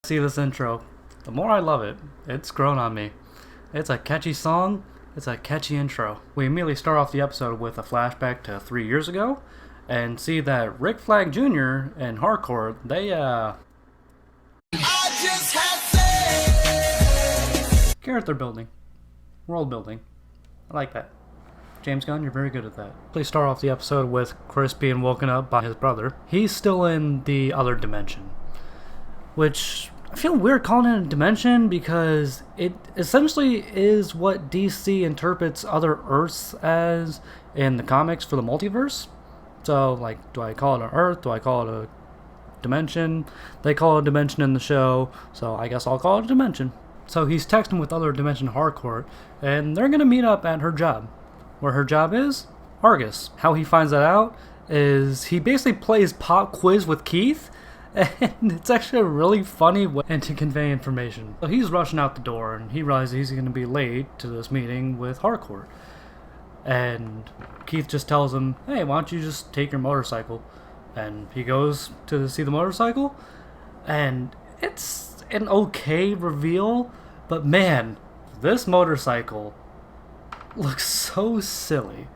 See this intro, the more I love it. It's grown on me. It's a catchy song, it's a catchy intro. We immediately start off the episode with a flashback to 3 years ago and see that Rick Flag Jr. and Hardcore, character building, world building. I like that. James Gunn, you're very good at that. Please start off the episode with Chris being woken up by his brother. He's still in the other dimension, which I feel weird calling it a dimension because it essentially is what DC interprets other Earths as in the comics for the multiverse. So, like, do I call it an Earth? Do I call it a dimension? They call it a dimension in the show, so I guess I'll call it a dimension. So he's texting with other Dimension Hardcore, and they're going to meet up at her job. Where her job is? Argus. How he finds that out is he basically plays pop quiz with Keith, and it's actually a really funny way to convey information. So he's rushing out the door, and he realizes he's going to be late to this meeting with Hardcore. And Keith just tells him, hey, why don't you just take your motorcycle? And he goes to see the motorcycle, and it's an okay reveal, but man, this motorcycle looks so silly.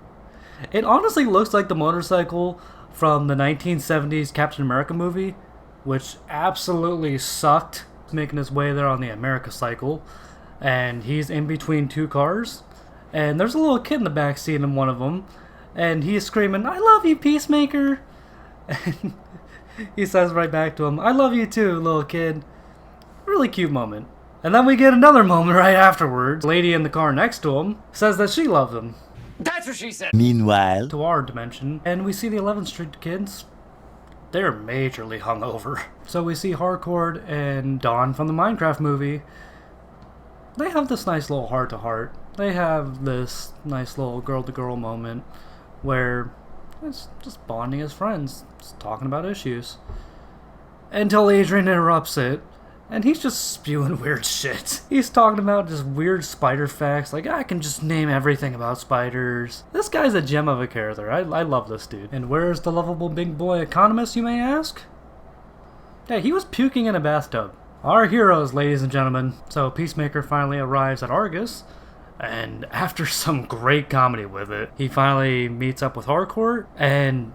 It honestly looks like the motorcycle from the 1970s Captain America movie, which absolutely sucked, making his way there on the America cycle, and he's in between two cars, and there's a little kid in the back seat in one of them, and he's screaming, I love you, Peacemaker, and he says right back to him, I love you too, little kid. Really cute moment. And then we get another moment right afterwards. The lady in the car next to him says that she loves him. That's what she said. Meanwhile, To our dimension, and we see the 11th Street kids. They're majorly hungover. So we see Hardcore and Dawn from the Minecraft movie. They have this nice little heart-to-heart. They have this nice little girl-to-girl moment where it's just bonding as friends, just talking about issues. Until Adrian interrupts it, and he's just spewing weird shit. He's talking about just weird spider facts, like, I can just name everything about spiders. This guy's a gem of a character. I love this dude. And where's the lovable big boy economist, you may ask? Yeah, he was puking in a bathtub. Our heroes, ladies and gentlemen. So Peacemaker finally arrives at Argus, and after some great comedy with it, he finally meets up with Hardcore, and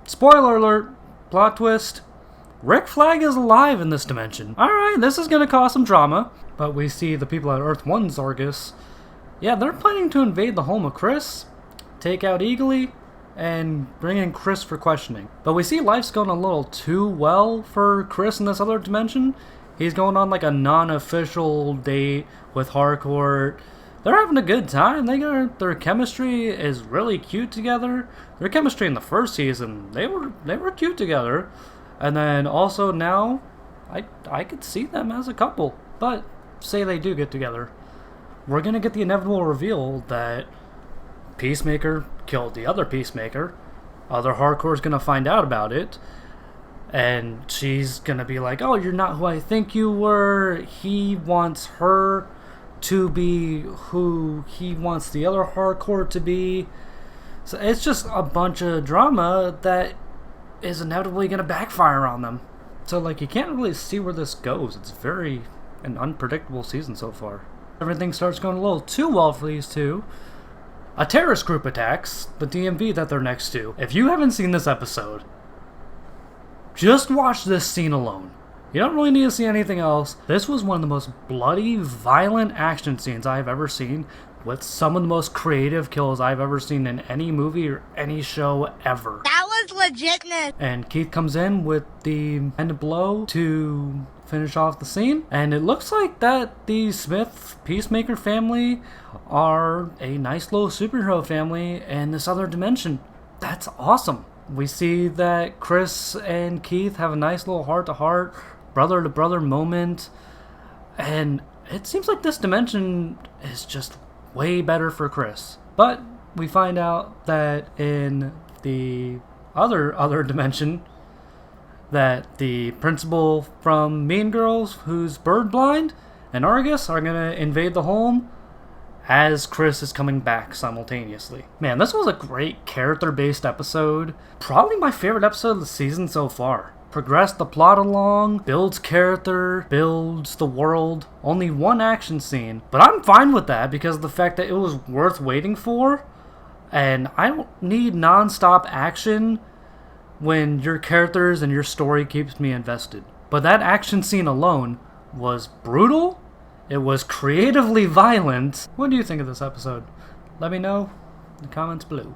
spoiler alert, plot twist, Rick Flag is alive in this dimension. Alright, this is gonna cause some drama. But we see the people at Earth 1's Argus. Yeah, they're planning to invade the home of Chris, take out Eagly, and bring in Chris for questioning. But we see life's going a little too well for Chris in this other dimension. He's going on like a non-official date with Hardcore. They're having a good time. Their chemistry is really cute together. Their chemistry in the first season, they were cute together. And then also now, I could see them as a couple. But say they do get together, we're going to get the inevitable reveal that Peacemaker killed the other Peacemaker. Other Hardcore's going to find out about it. And she's going to be like, oh, you're not who I think you were. He wants her to be who he wants the other Hardcore to be. So it's just a bunch of drama that is inevitably going to backfire on them. So, like, you can't really see where this goes. It's very an unpredictable season so far. Everything starts going a little too well for these two. A terrorist group attacks the DMV that they're next to. If you haven't seen this episode, just watch this scene alone. You don't really need to see anything else. This was one of the most bloody, violent action scenes I've ever seen, with some of the most creative kills I've ever seen in any movie or any show ever. That was legitness. And Keith comes in with the end blow to finish off the scene. And it looks like that the Smith Peacemaker family are a nice little superhero family in this other dimension. That's awesome. We see that Chris and Keith have a nice little heart-to-heart, brother-to-brother moment. And it seems like this dimension is just way better for Chris. But we find out that in the other dimension, that the principal from Mean Girls, who's bird blind, and Argus are gonna invade the home as Chris is coming back simultaneously. Man, this was a great character-based episode. Probably my favorite episode of the season so far. progress the plot along, builds character, builds the world. Only one action scene. But I'm fine with that because of the fact that it was worth waiting for. And I don't need non-stop action when your characters and your story keeps me invested. But that action scene alone was brutal. It was creatively violent. What do you think of this episode? Let me know in the comments below.